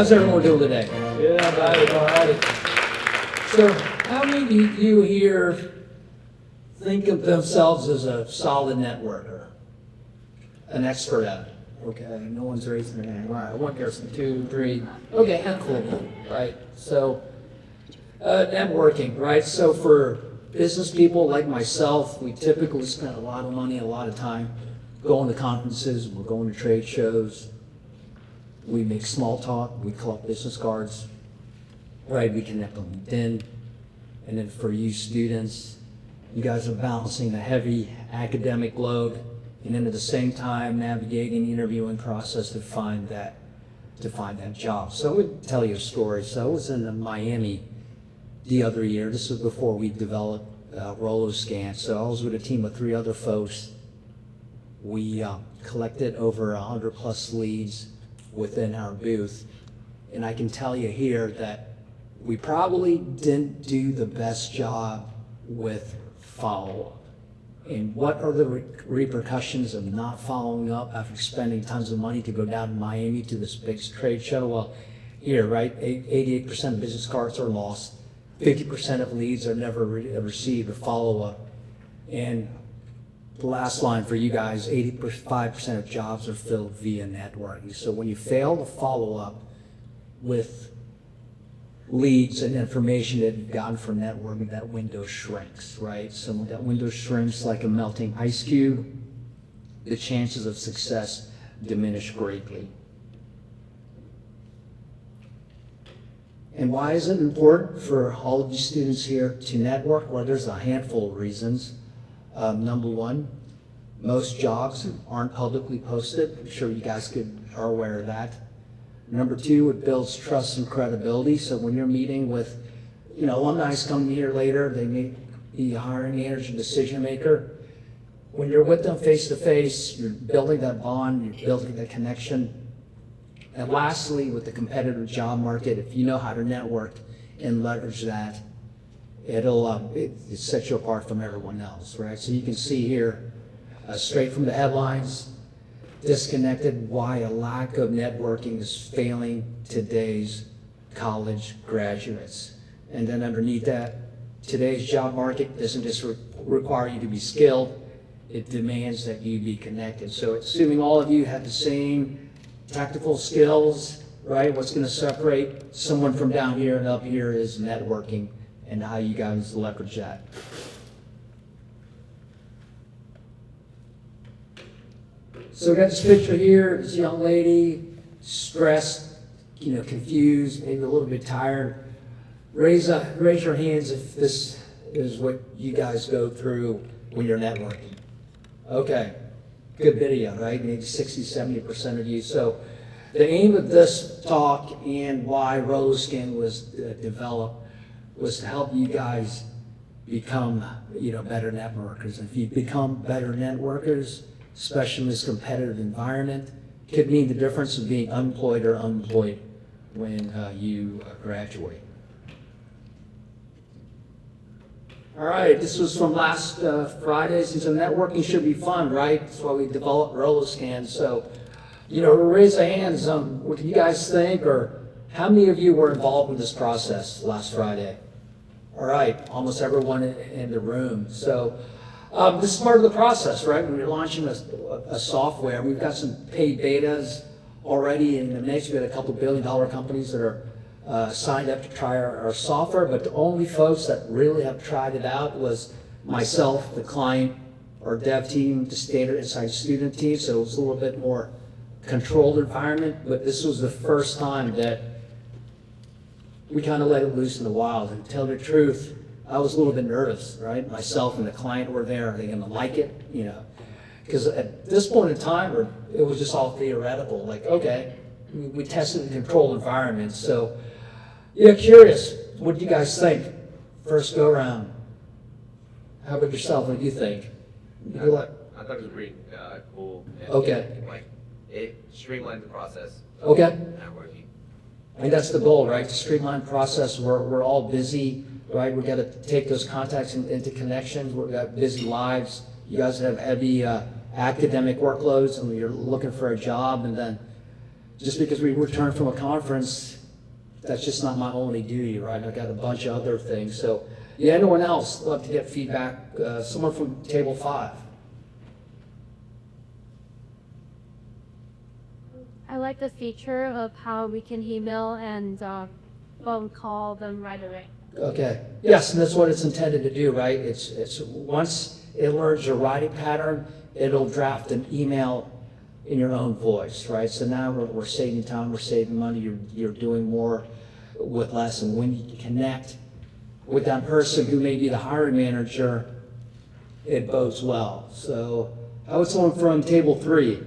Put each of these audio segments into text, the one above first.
How's everyone doing today? Yeah, all right. So, how many of you here think of themselves as a solid networker? An expert at it? Okay, no one's raising their hand. All right, one person, two, three. Okay, handful, right? So, networking, right? So for business people like myself, we typically spend a lot of money, a lot of time going to conferences, we're going to trade shows, we make small talk, we collect business cards, right? We connect on LinkedIn. And then for you students, you guys are balancing a heavy academic load and then at the same time navigating the interviewing process to find that job. So I would tell you a story. So I was in Miami the other year. This was before we developed Roloscan. So I was with a team of 3 other folks. We collected over 100 plus leads within our booth. And I can tell you here that we probably didn't do the best job with follow-up. And what are the repercussions of not following up after spending tons of money to go down to Miami to this big trade show? Well, here, right, 88% of business cards are lost. 50% of leads are never received or follow-up. And the last line for you guys, 85% of jobs are filled via networking. So when you fail to follow up with leads and information that you've gotten from networking, that window shrinks, right? So when that window shrinks like a melting ice cube, the chances of success diminish greatly. And why is it important for all of you students here to network? Well, there's a handful of reasons. Number one, most jobs aren't publicly posted. I'm sure you guys are aware of that. Number two, it builds trust and credibility. So when you're meeting with, alumni coming here later, they may be a hiring manager, decision maker. When you're with them face to face, you're building that bond, you're building that connection. And lastly, with the competitive job market, if you know how to network and leverage that, it sets you apart from everyone else, right? So you can see here, straight from the headlines, disconnected, why a lack of networking is failing today's college graduates. And then underneath that, today's job market doesn't just require you to be skilled, it demands that you be connected. So assuming all of you have the same tactical skills, right? What's going to separate someone from down here and up here is networking and how you guys leverage that. So we got this picture here, this young lady, stressed, confused, maybe a little bit tired. Raise your hands if this is what you guys go through when you're networking. Okay, good video, right? Maybe 60, 70% of you. So the aim of this talk and why Roloscan was developed was to help you guys become, better networkers. If you become better networkers, especially in this competitive environment, could mean the difference of being unemployed or unemployed when you graduate. All right, this was from last Friday. So networking should be fun, right? That's why we developed Roloscan. So, raise your hands. What do you guys think, or how many of you were involved in this process last Friday? All right, almost everyone in the room. So this is part of the process, right? When you're launching a software, we've got some paid betas already in the mix. We got a couple $1 billion companies that are signed up to try our software, but the only folks that really have tried it out was myself, the client, our dev team, the standard inside student team, so it was a little bit more controlled environment, but this was the first time that we kind of let it loose in the wild. And to tell the truth, I was a little bit nervous, right? Myself and the client were there. Are they going to like it? Because at this point in time, it was just all theoretical. Like, okay, we tested the controlled environment. So, curious, what do you guys think? First go around. How about yourself? What do you think? I thought it was pretty cool. Okay. It streamlined the process. Okay. Networking. I think that's the goal, right? To streamline the process. We're all busy, right? We got to take those contacts into connections. We've got busy lives. You guys have heavy academic workloads, and you're looking for a job, and then just because we returned from a conference, that's just not my only duty, right? I got a bunch of other things. So, yeah, anyone else love to get feedback? Someone from table 5. I like the feature of how we can email and phone call them right away. Okay. Yes, and that's what it's intended to do, right? It's once it learns your writing pattern, it'll draft an email in your own voice, right? So now we're saving time, we're saving money, you're doing more with less. And when you connect with that person who may be the hiring manager, it bodes well. So how would someone from table 3?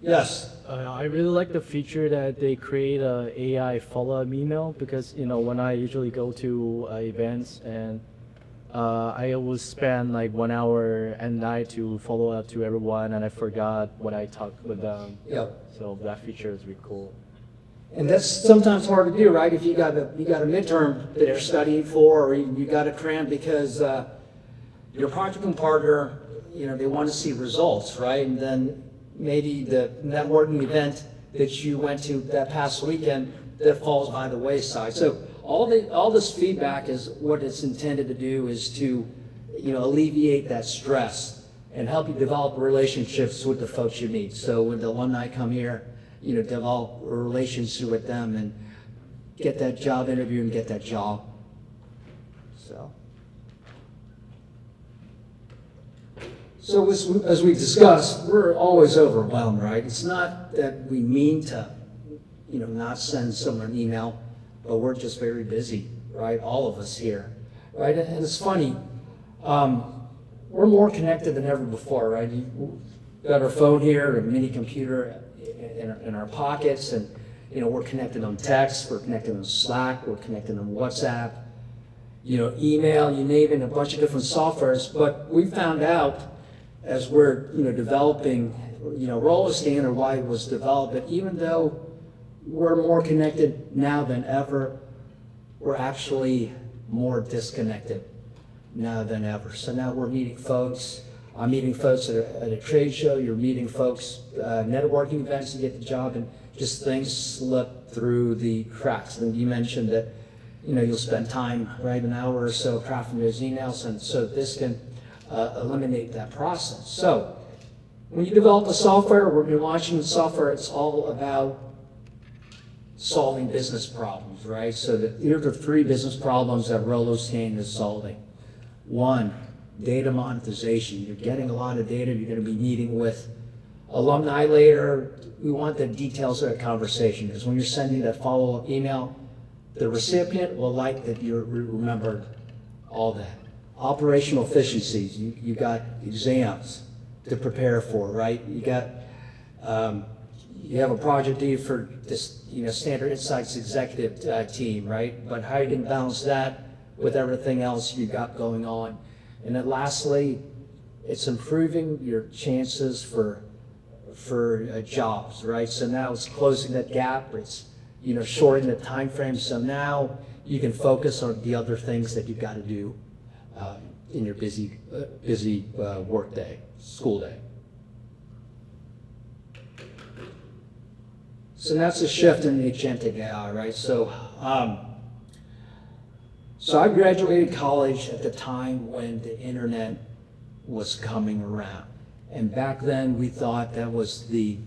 Yes. I really like the feature that they create a AI follow-up email because when I usually go to events and I always spend like 1 hour at night to follow up to everyone and I forgot what I talked with them. Yep. So that feature is really cool. And that's sometimes hard to do, right? If you got a midterm that you're studying for, or you got to cram because your practicum partner, they want to see results, right? And then maybe the networking event that you went to that past weekend that falls by the wayside. So all this feedback is what it's intended to do is to, alleviate that stress and help you develop relationships with the folks you meet. So when the alumni come here, develop a relationship with them and get that job interview and get that job. So as we discussed, we're always overwhelmed, right? It's not that we mean to, not send someone an email, but we're just very busy, right? All of us here, right? And it's funny, we're more connected than ever before, right? We've got our phone here, a mini computer in our pockets, and we're connected on text, we're connected on Slack, we're connected on WhatsApp, email, you name it, a bunch of different softwares. But we found out as we're developing, Rollerscan or why it was developed, that even though we're more connected now than ever, we're actually more disconnected now than ever. So now we're meeting folks. I'm meeting folks at a trade show. You're meeting folks, networking events to get the job, and just things slip through the cracks. And you mentioned that, you'll spend time, right, an hour or so crafting those emails, and so this can eliminate that process. So when you develop a software, when you're launching the software, it's all about solving business problems, right? So here are the 3 business problems that Rollerscan is solving. 1, data monetization. You're getting a lot of data. You're going to be meeting with alumni later. We want the details of that conversation because when you're sending that follow-up email, the recipient will like that you remembered all that. Operational efficiencies. You got exams to prepare for, right? You got you have a project due for this, Standard Insights executive team, right? But how you can balance that with everything else you got going on. And then lastly, it's improving your chances for jobs, right? So now it's closing that gap. It's shortening the time frame. So now you can focus on the other things that you've got to do in your busy work day, school day. So that's a shift in agentic AI, right? So I graduated college at the time when the internet was coming around. And back then we thought that was the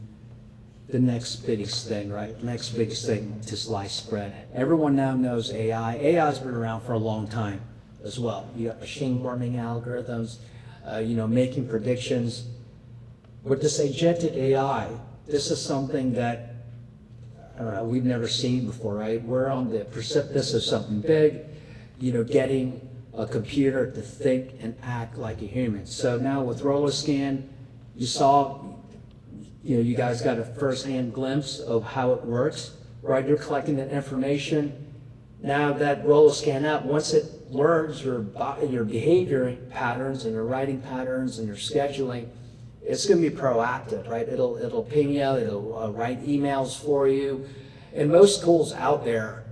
next biggest thing, right? Next biggest thing to slice bread. Everyone now knows AI. AI's been around for a long time as well. You got machine learning algorithms, making predictions. With this agentic AI, this is something that we've never seen before, right? We're on the precipice of something big, getting a computer to think and act like a human. So now with Rollerscan, you saw, you guys got a first-hand glimpse of how it works, right? You're collecting that information. Now that Rollerscan app, once it learns your behavior patterns and your writing patterns and your scheduling, it's going to be proactive, right? It'll ping you, it'll write emails for you. And most tools out there,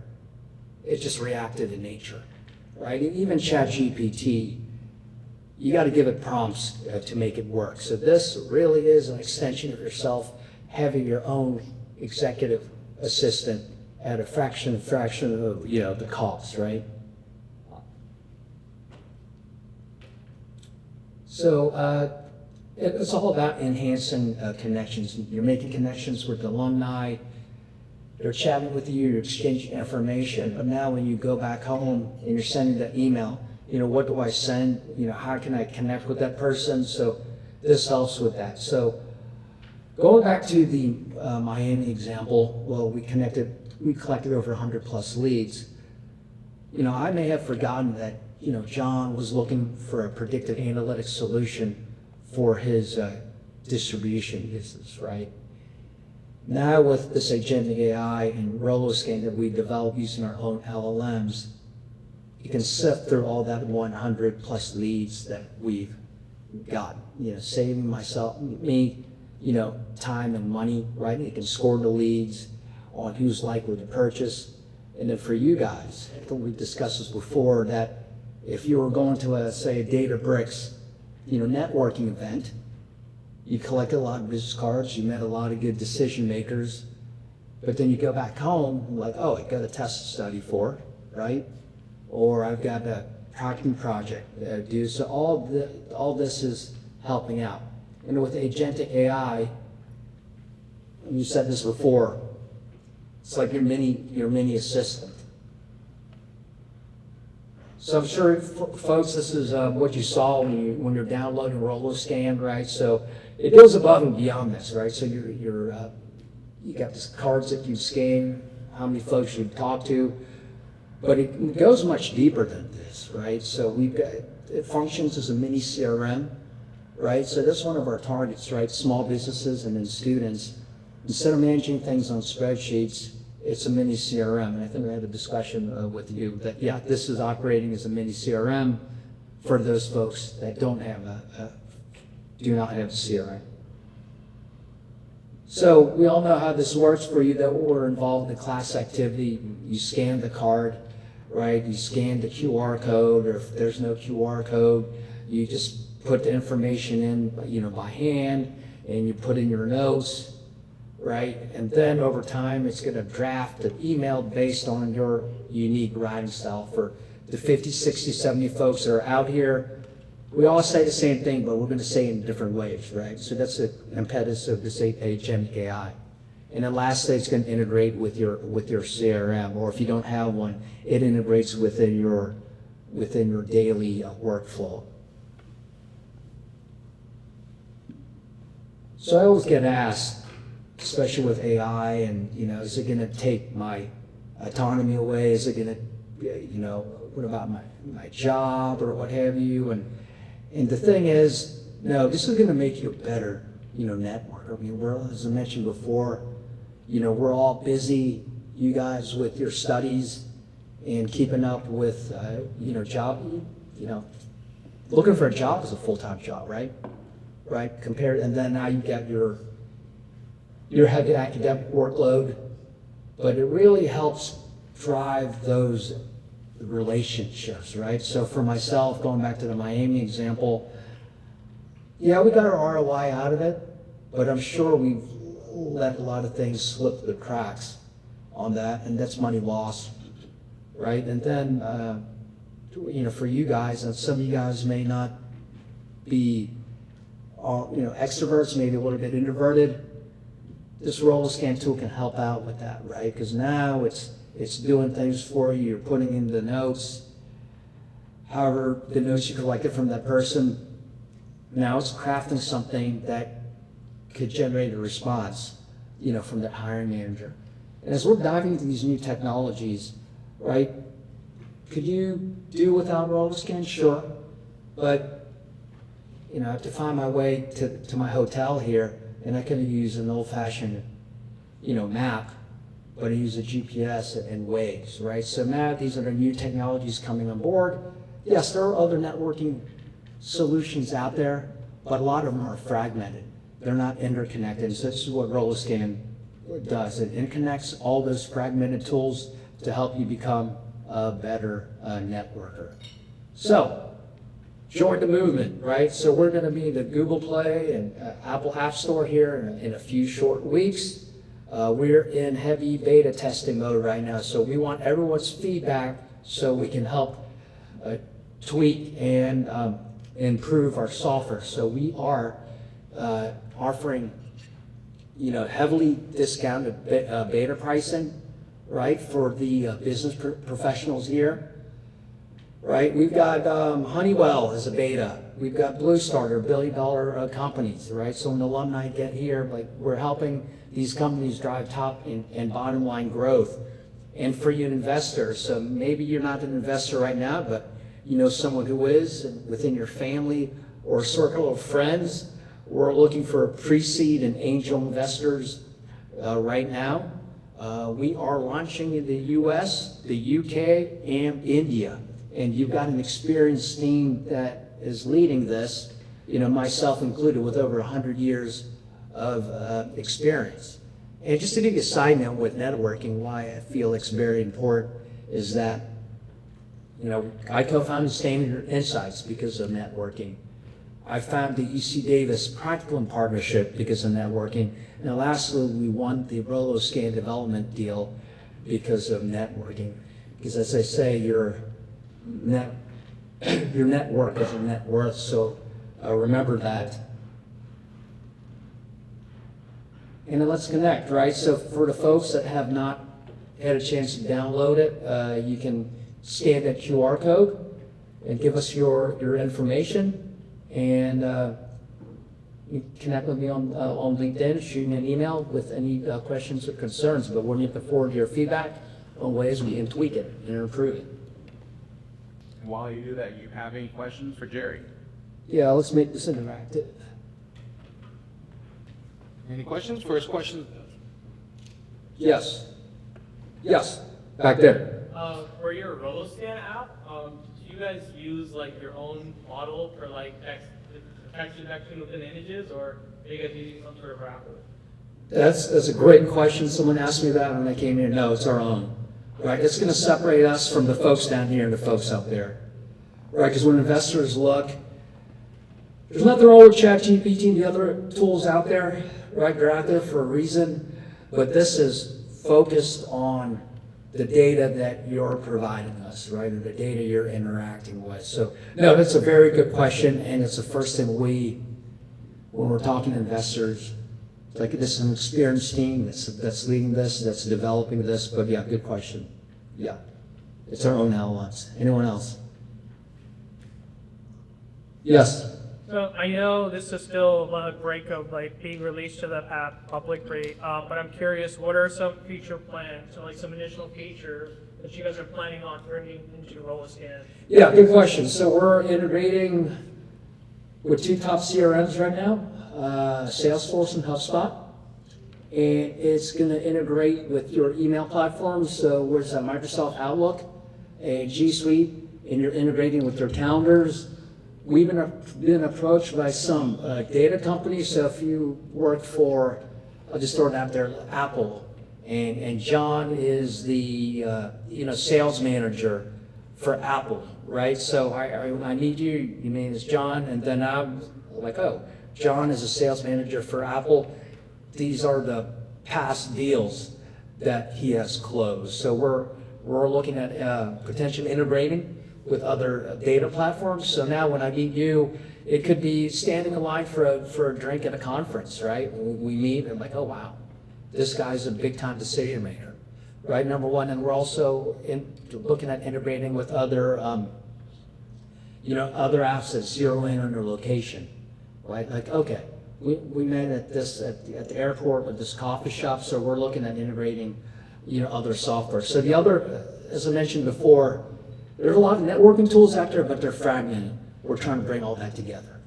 it's just reactive in nature, right? Even ChatGPT, you got to give it prompts to make it work. So this really is an extension of yourself having your own executive assistant at a fraction of the cost, right? So it's all about enhancing connections. You're making connections with alumni. They're chatting with you, you're exchanging information. But now when you go back home and you're sending that email, what do I send? How can I connect with that person? So this helps with that. So going back to the Miami example, well, we collected over 100 plus leads. I may have forgotten that, John was looking for a predictive analytics solution for his distribution business, right? Now with this Agentic AI and Roloscan that we developed using our own LLMs, you can sift through all that 100 plus leads that we've got, saving me, time and money, right? You can score the leads on who's likely to purchase. And then for you guys, I think we discussed this before, that if you were going to a Databricks, networking event, you collected a lot of business cards, you met a lot of good decision makers, but then you go back home, like, oh, I got a test study for, right? Or I've got a tracking project to do. So all this is helping out. And with Agentic AI, you said this before, it's like your mini assistant. So I'm sure, folks, this is what you saw when you're downloading Roloscan, right? So it goes above and beyond this, right? So you got these cards that you scan, how many folks you talk to, but it goes much deeper than this, right? So it functions as a mini CRM, right? So that's one of our targets, right? Small businesses and then students. Instead of managing things on spreadsheets, it's a mini CRM. And I think we had a discussion with you that, yeah, this is operating as a mini CRM for those folks that do not have a CRM. So we all know how this works for you that were involved in the class activity. You scan the card, right? You scan the QR code, or if there's no QR code, you just put the information in, by hand, and you put in your notes, right? And then over time, it's going to draft an email based on your unique writing style. For the 50, 60, 70 folks that are out here, we all say the same thing, but we're going to say it in different ways, right? So that's the impetus of this Agentic AI. And then lastly, it's going to integrate with your CRM, or if you don't have one, it integrates within your daily workflow. So I always get asked, especially with AI, and is it going to take my autonomy away? Is it going to, what about my job or what have you? And the thing is, no, this is going to make you a better, networker. I mean, as I mentioned before, we're all busy, you guys, with your studies and keeping up with, job, looking for a job is a full-time job, right? Right? And then now you got your heavy academic workload, but it really helps drive those relationships, right? So for myself, going back to the Miami example, yeah, we got our ROI out of it, but I'm sure we've let a lot of things slip through the cracks on that, and that's money lost, right? And then, for you guys, and some of you guys may not be, extroverts, maybe a little bit introverted, this Roloscan tool can help out with that, right? Because now it's doing things for you. You're putting in the notes. However, the notes you collected from that person, now it's crafting something that could generate a response, from that hiring manager. And as we're diving into these new technologies, right? Could you do without Roloscan? Sure, but I have to find my way to my hotel here, and I could use an old-fashioned, map, but I use a GPS and Waze, right? So now these are the new technologies coming on board. Yes, there are other networking solutions out there, but a lot of them are fragmented. They're not interconnected. So this is what Roloscan does. It interconnects all those fragmented tools to help you become a better networker. So join the movement, right? So we're going to be the Google Play and Apple App Store here in a few short weeks. We're in heavy beta testing mode right now, so we want everyone's feedback so we can help tweak and improve our software. So we are offering, heavily discounted beta pricing, right, for the business professionals here. Right, we've got Honeywell as a beta. We've got Blue Starter, billion-dollar companies, right? So when alumni get here, like we're helping these companies drive top and bottom line growth. And for you investors, so maybe you're not an investor right now, but you know someone who is within your family or circle of friends. We're looking for pre-seed and angel investors right now. We are launching in the US, the UK, and India. And you've got an experienced team that is leading this, myself included, with over 100 years of experience. And just to give you a side note with networking, why I feel it's very important is that, I co-founded Standard Insights because of networking. I found the UC Davis Practical Partnership because of networking. And lastly, we won the RoloScan development deal because of networking. Because as I say, your network is a net worth, so remember that. And then let's connect, right? So for the folks that have not had a chance to download it, you can scan that QR code and give us your information, and you can connect with me on LinkedIn, shoot me an email with any questions or concerns, but we're looking forward to your feedback on ways we can tweak it and improve it. While you do that, you have any questions for Jerry? Yeah, let's make this interactive. Any questions? First question. Yes. Yes, back there. For your RoloScan app, do you guys use like your own model for like text detection within images, or are you guys using some sort of wrapper? That's a great question. Someone asked me that when I came here. No, it's our own. Right, it's going to separate us from the folks down here and the folks up there. Right, because when investors look, there's nothing wrong with ChatGPT and the other tools out there. Right, they're out there for a reason, but this is focused on the data that you're providing us, right, or the data you're interacting with. So, no, that's a very good question, and it's the first thing when we're talking to investors, like this is an experienced team that's leading this, that's developing this, but yeah, good question. Yeah, it's our own LLMs. Anyone else? Yes. So I know this is still on the break of like being released to the publicly, but I'm curious, what are some future plans, so like some additional features that you guys are planning on bringing into RoloScan? Yeah, good question. So we're integrating with two top CRMs right now, Salesforce and HubSpot. And it's going to integrate with your email platforms. So where's that? Microsoft Outlook, a G Suite, and you're integrating with their calendars. We've been approached by some data companies. So if you work for, I'll just throw it out there, Apple, and John is the sales manager for Apple, right? So I need you. Your name is John, and then I'm like, oh, John is a sales manager for Apple. These are the past deals that he has closed. So we're looking at potentially integrating with other data platforms. So now when I meet you, it could be standing in line for a drink at a conference, right? We meet and I'm like, oh wow, this guy's a big time decision maker, right? Number one, and we're also looking at integrating with other, other apps that zero in on their location, right? Like, okay. We met at the airport with this coffee shop, so we're looking at integrating, other software. So the other, as I mentioned before, there's a lot of networking tools out there, but they're fragmented. We're trying to bring all that together.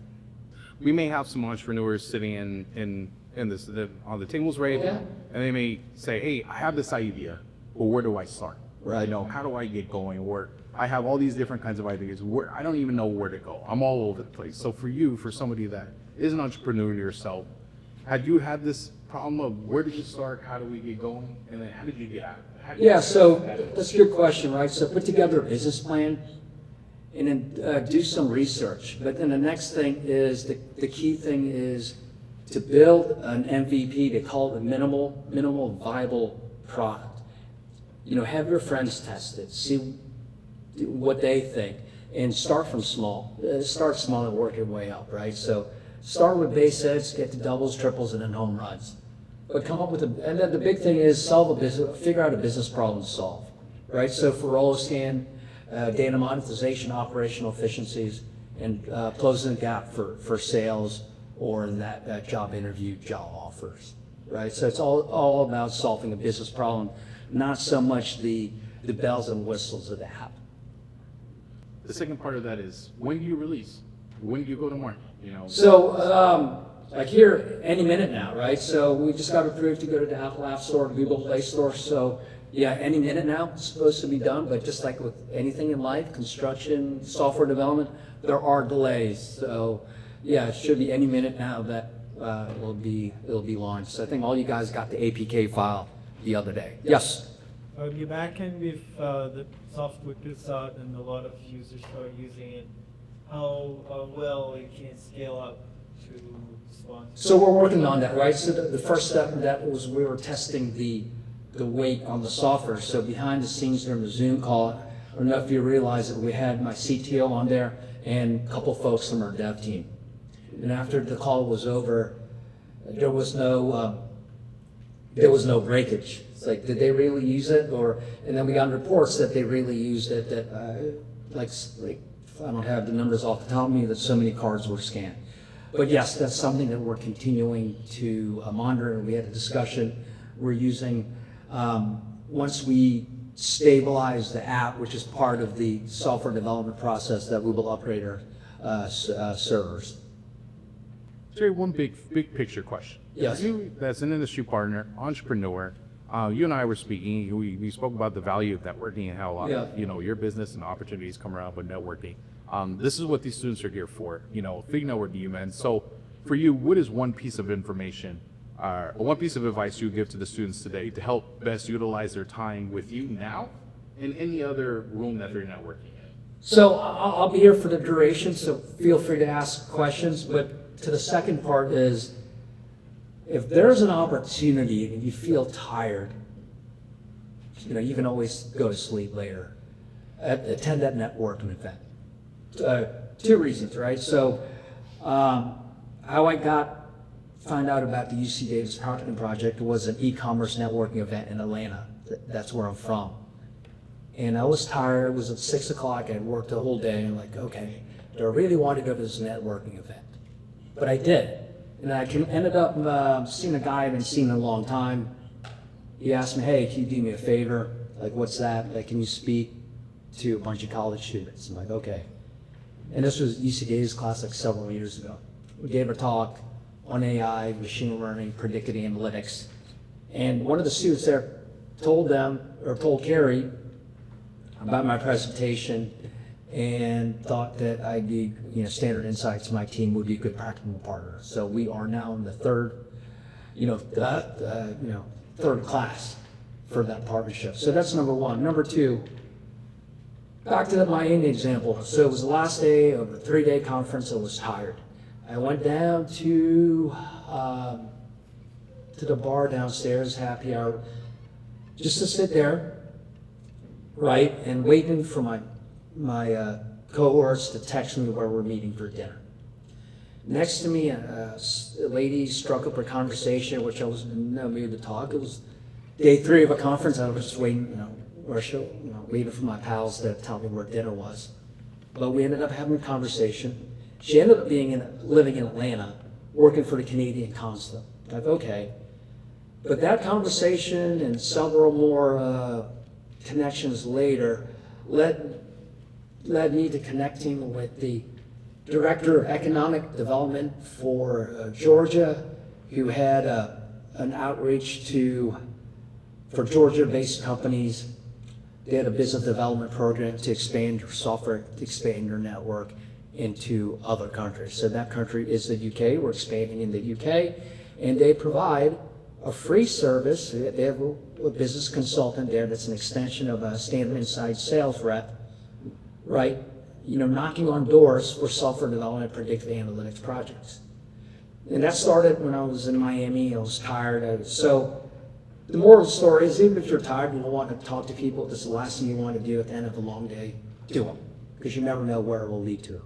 We may have some entrepreneurs sitting in this on the tables right, Yeah. and they may say, "Hey, I have this idea, but where do I start? Right. How do I get going? Where I have all these different kinds of ideas. Where I don't even know where to go. I'm all over the place." So for somebody that is an entrepreneur yourself, had you had this problem of where did you start, how do we get going, and then how did you get out? Yeah, so that's a good question, right? So put together a business plan and then do some research. But then the next thing is, the key thing is to build an MVP. They call it a minimal viable product. You know, have your friends test it, see what they think, and start from small. Start small and work your way up, right? So start with base hits, get to doubles, triples, and then home runs. But come up with and then the big thing is figure out a business problem to solve, right? So for Roloscan, data monetization, operational efficiencies, and closing the gap for sales or in that job interview, job offers, right? So it's all about solving a business problem, not so much the bells and whistles of the app. The second part of that is, when do you release? When do you go to market? You know. So like here, any minute now, right? So we just got approved to go to the Apple App Store, Google Play Store. So yeah, any minute now it's supposed to be done. But just like with anything in life, construction, software development, there are delays. So yeah, it should be any minute now that it'll be launched. So I think all you guys got the APK file the other day. Yes. You backend with the software puts out and a lot of users are using it. How well it can scale up to sponsor? So we're working on that, right? So the first step in that was we were testing the weight on the software. So behind the scenes during the Zoom call, I don't know if you realize that we had my CTO on there and a couple folks from our dev team. And after the call was over, there was no breakage. It's like, did they really use it? And then we got reports that they really used it. That like I don't have the numbers off the top of me, that so many cards were scanned. But yes, that's something that we're continuing to monitor. And we had a discussion. We're using once we stabilize the app, which is part of the software development process, that we will upgrade our servers. Jerry, one big picture question. Yes. You, that's an industry partner, entrepreneur. You and I were speaking. We spoke about the value of networking and how a lot of your business and opportunities come around with networking. This is what these students are here for. Fig networking, you meant. So, for you, what is one piece of information, or one piece of advice you would give to the students today to help best utilize their time with you now, in any other room that they're networking in? So I'll be here for the duration. So feel free to ask questions. But to the second part is, if there's an opportunity and you feel tired, you can always go to sleep later. Attend that networking event. Two reasons, right? So how I found out about the UC Davis Parking Project was an e-commerce networking event in Atlanta. That's where I'm from. And I was tired. It was at 6 o'clock. I had worked the whole day. I'm like, okay, do I really want to go to this networking event? But I did. And I ended up seeing a guy I haven't seen in a long time. He asked me, hey, can you do me a favor? Like, what's that? Like, can you speak to a bunch of college students? I'm like, okay. And this was UC Davis class like several years ago. We gave a talk on AI, machine learning, predictive analytics. And one of the students there told Carrie about my presentation and thought that I'd be, Standard Insights, my team would be a good practical partner. So we are now in the third class for that partnership. So that's number one. Number two, back to my Indian example. So it was the last day of a 3-day conference. I was tired. I went down to the bar downstairs, happy hour, just to sit there, right, and waiting for my cohorts to text me where we're meeting for dinner. Next to me, a lady struck up a conversation, which I was in no mood to talk. It was day 3 of a conference. I was just waiting, waiting for my pals to tell me where dinner was. But we ended up having a conversation. She ended up living in Atlanta, working for the Canadian consulate. I thought, okay. But that conversation and several more connections later led me to connecting with the Director of Economic Development for Georgia, who had an outreach for Georgia-based companies. They had a business development program to expand your software, to expand your network into other countries. So that country is the UK. We're expanding in the UK, and they provide a free service. They have a business consultant there that's an extension of a Standard Insight sales rep, right? knocking on doors for software development predictive analytics projects. And that started when I was in Miami. I was tired. So the moral of the story is, even if you're tired and you don't want to talk to people, this is the last thing you want to do at the end of a long day, do them. Because you never know where it will lead to.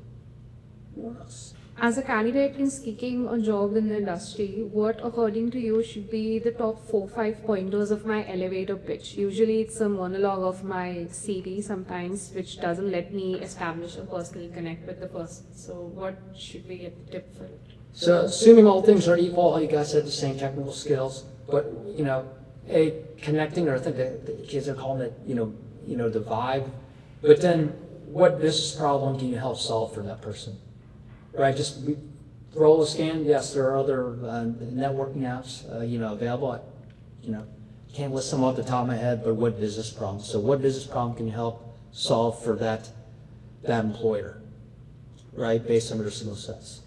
What else? As a candidate in seeking a job in the industry, what according to you should be the top 4-5 pointers of my elevator pitch? Usually it's a monologue of my CV sometimes, which doesn't let me establish a personal connect with the person. So what should be a tip for it? So assuming all things are equal, you guys have the same technical skills, but connecting, or I think the kids are calling it, the vibe. But then, what business problem can you help solve for that person? Right, just roll a scan. Yes, there are other networking apps, available. Can't list them off the top of my head, but what business problem? So what business problem can you help solve for that employer, right, based on their skill sets?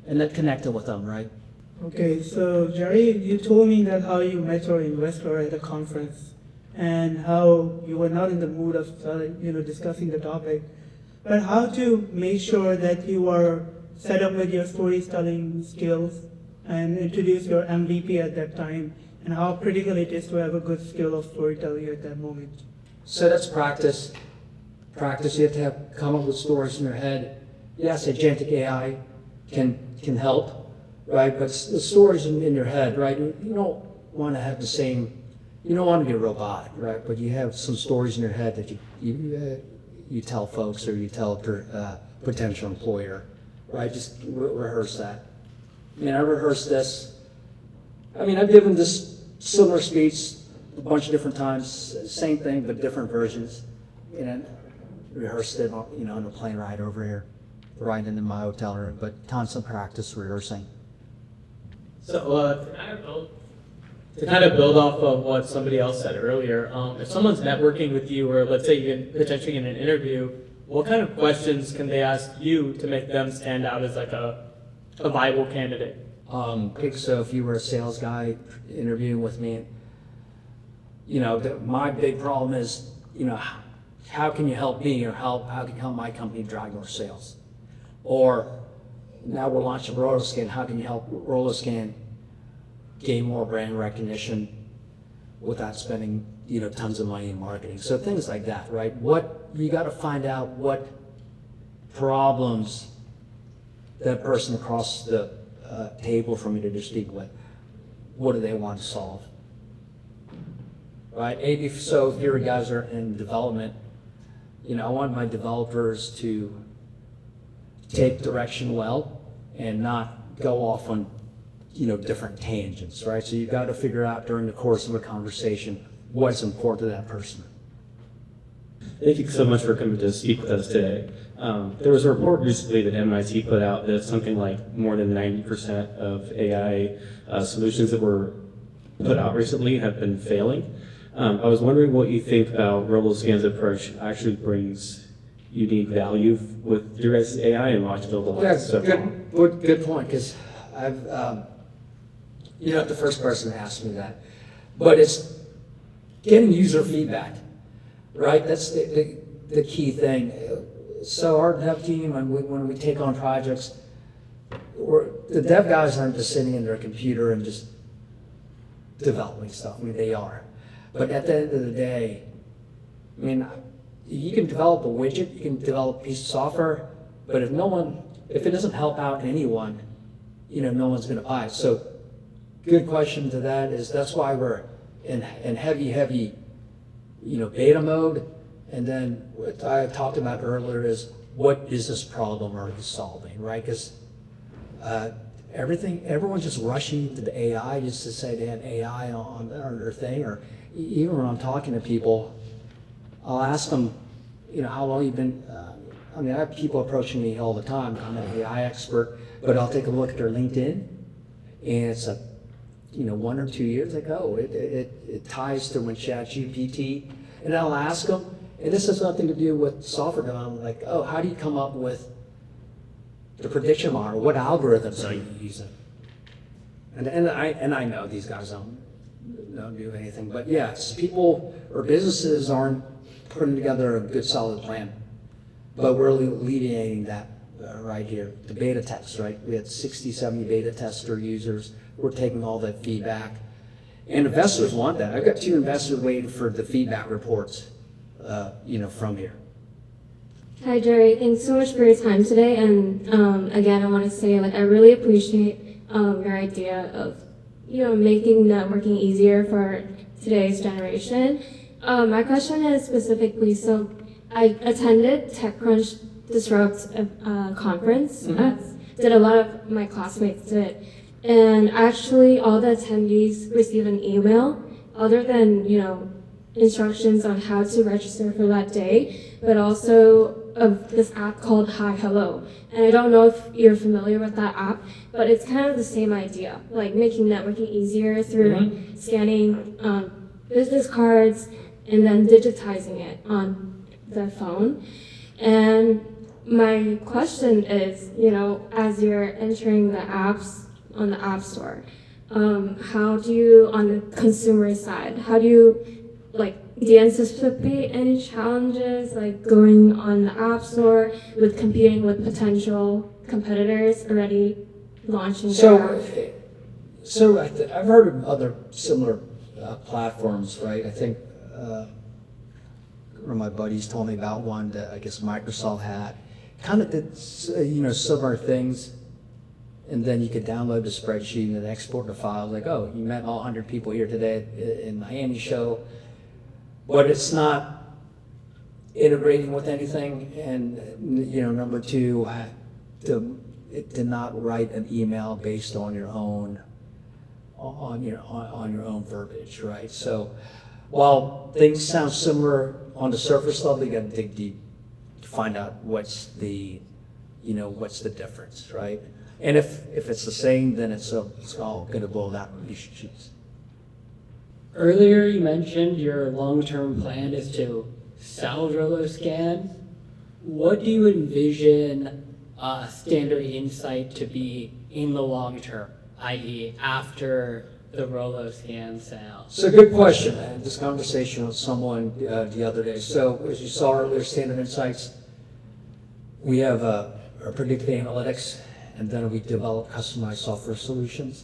And then connecting with them, right? Okay, so Jerry, you told me that how you met your investor at a conference and how you were not in the mood of discussing the topic. But how to make sure that you are set up with your storytelling skills and introduce your MVP at that time, and how critical it is to have a good skill of storytelling at that moment. So that's practice. Practice. You have to come up with stories in your head. Yes, Agentic AI can help, right? But the stories in your head, right? You don't want to have the same. You don't want to be a robot, right? But you have some stories in your head that you tell folks, or you tell a potential employer, right? Just rehearse that. I rehearsed this. I've given this similar speech a bunch of different times, same thing, but different versions. Rehearsed it, on a plane ride over here, right into my hotel room, but constant practice rehearsing. So to kind of build off of what somebody else said earlier, if someone's networking with you, or let's say you potentially in an interview, what kind of questions can they ask you to make them stand out as like a viable candidate? So if you were a sales guy interviewing with me, my big problem is, how can you help me, or how can you help my company drive more sales? Or now we're launching Rotoscan, how can you help Rotoscan gain more brand recognition without spending tons of money in marketing? So things like that, right? What you got to find out what problems that person across the table from you to speak with, what do they want to solve, right? Maybe so if your guys are in development, I want my developers to take direction well and not go off on different tangents, right? So you've got to figure out during the course of a conversation what's important to that person. Thank you so much for coming to speak with us today. There was a report recently that MIT put out that something like more than 90% of AI solutions that were put out recently have been failing. I was wondering what you think about Rotoscan's approach actually brings unique value with your AI and watch build a Yeah, good point, because I've, you're not the first person to ask me that, but it's getting user feedback, right? That's the key thing. So our dev team, when we take on projects, the dev guys aren't just sitting in their computer and just developing stuff. They are. But at the end of the day, you can develop a widget, you can develop a piece of software, but if it doesn't help out anyone, no one's going to buy it. So, good question to that is that's why we're in heavy, beta mode. And then what I talked about earlier is what business problem are we solving, right? Because everyone's just rushing to the AI just to say they have AI on their thing, or even when I'm talking to people, I'll ask them, how long you've been, I have people approaching me all the time. I'm an AI expert, but I'll take a look at their LinkedIn, and it's 1 or 2 years ago. It ties to when ChatGPT, and I'll ask them, and this has nothing to do with software development, like, how do you come up with the prediction model? What algorithms are you using? And I know these guys don't do anything, but yes, people or businesses aren't putting together a good solid plan. but we're alleviating that right here. The beta tests, right? We had 60, 70 beta tester users. We're taking all that feedback. And investors want that. I've got 2 investors waiting for the feedback reports, from here. Hi, Jerry. Thanks so much for your time today. And again, I want to say, I really appreciate your idea of, making networking easier for today's generation. My question is specifically, so I attended TechCrunch Disrupt conference. Did a lot of my classmates did. And actually, all the attendees received an email, other than, instructions on how to register for that day, but also of this app called Hi Hello. And I don't know if you're familiar with that app, but it's kind of the same idea, like making networking easier through scanning business cards and then digitizing it on the phone. And my question is, as you're entering the apps on the App Store, how do you, on the consumer side, how do you, do you anticipate any challenges, going on the App Store with competing with potential competitors already launching their app? So I've heard of other similar platforms, right? I think one of my buddies told me about one that I guess Microsoft had. Kind of did, similar things. And then you could download the spreadsheet and then export the file. Like, oh, you met all 100 people here today in Miami show. But it's not integrating with anything. And, number 2, it did not write an email based on your own verbiage, right? So while things sound similar on the surface level, you got to dig deep to find out what's the difference, right? And if it's the same, then it's all going to boil down to relationships. Earlier, you mentioned your long-term plan is to sell RoloScan. What do you envision Standard Insight to be in the long term, i.e. after the RoloScan sale? So good question. I had this conversation with someone the other day. So as you saw earlier, Standard Insights, we have our predictive analytics, and then we develop customized software solutions,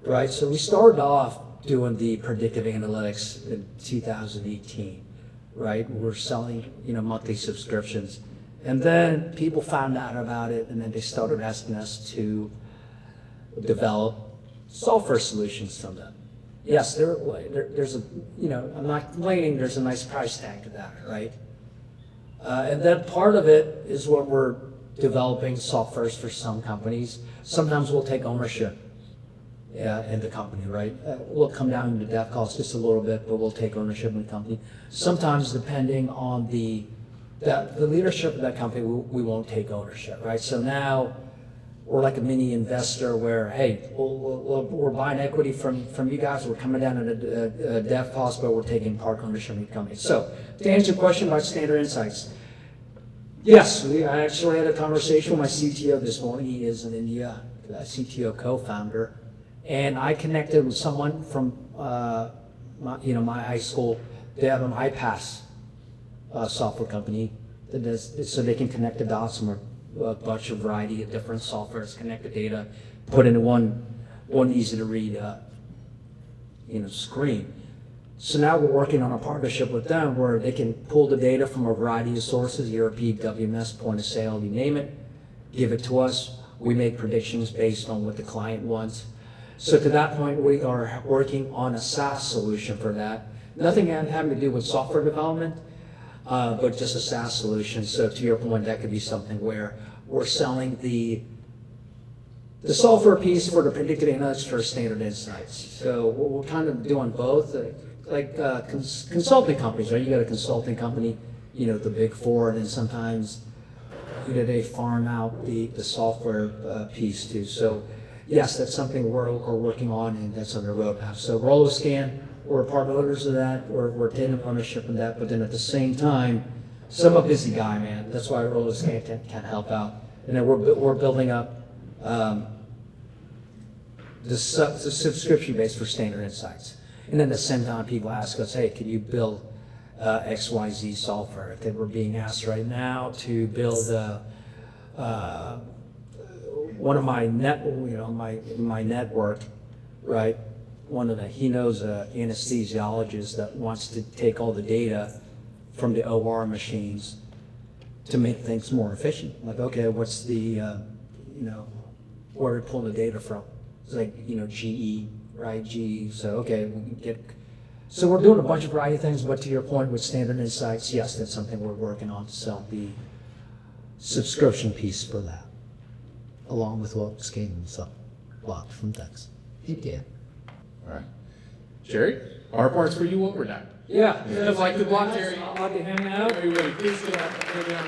right? So we started off doing the predictive analytics in 2018, right? We're selling, monthly subscriptions. And then people found out about it, and then they started asking us to develop software solutions from them. Yes, there's a, I'm not complaining, there's a nice price tag to that, right? And then part of it is when we're developing softwares for some companies. Sometimes we'll take ownership in the company, right? We'll come down into dev costs just a little bit, but we'll take ownership in the company. Sometimes, depending on the leadership of that company, we won't take ownership, right? So now we're like a mini investor where, hey, we're buying equity from you guys. We're coming down at a dev cost, but we're taking part ownership in the company. So to answer your question about Standard Insights, yes, I actually had a conversation with my CTO this morning. He is in India, CTO co-founder. And I connected with someone from my high school. They have an iPass software company that does, so they can connect the dots from a bunch of variety of different softwares, connect the data, put into one easy to read screen. So now we're working on a partnership with them where they can pull the data from a variety of sources, ERP, WMS, point of sale, you name it, give it to us. We make predictions based on what the client wants. So to that point, we are working on a SaaS solution for that. Nothing having to do with software development, but just a SaaS solution. So to your point, that could be something where we're selling the software piece for the predictive analytics for Standard Insights. So we're kind of doing both, consulting companies, right? You got a consulting company, the big four, and then sometimes they farm out the software piece too. So yes, that's something we're working on, and that's on the roadmap. So RoloScan, we're part owners of that. We're taking ownership of that, but then at the same time, so I'm a busy guy, man. That's why RoloScan can help out. And then we're building up the subscription base for Standard Insights. And then at the same time, people ask us, hey, can you build XYZ software, that we're being asked right now to build one of my my network, right? He knows an anesthesiologist that wants to take all the data from the OR machines to make things more efficient. Like, okay, what's the, where we pull the data from? It's like, GE, right? GE. So, okay, we can get. So we're doing a bunch of variety of things, but to your point with Standard Insights, yes, that's something we're working on to sell the subscription piece for that, along with what scaling up block from Dex. Yeah. All right. Jerry, our part's for you when we're done. Yeah. Just like the block, Jerry. I'd like to hang out. Everybody, please give it up. Give it up.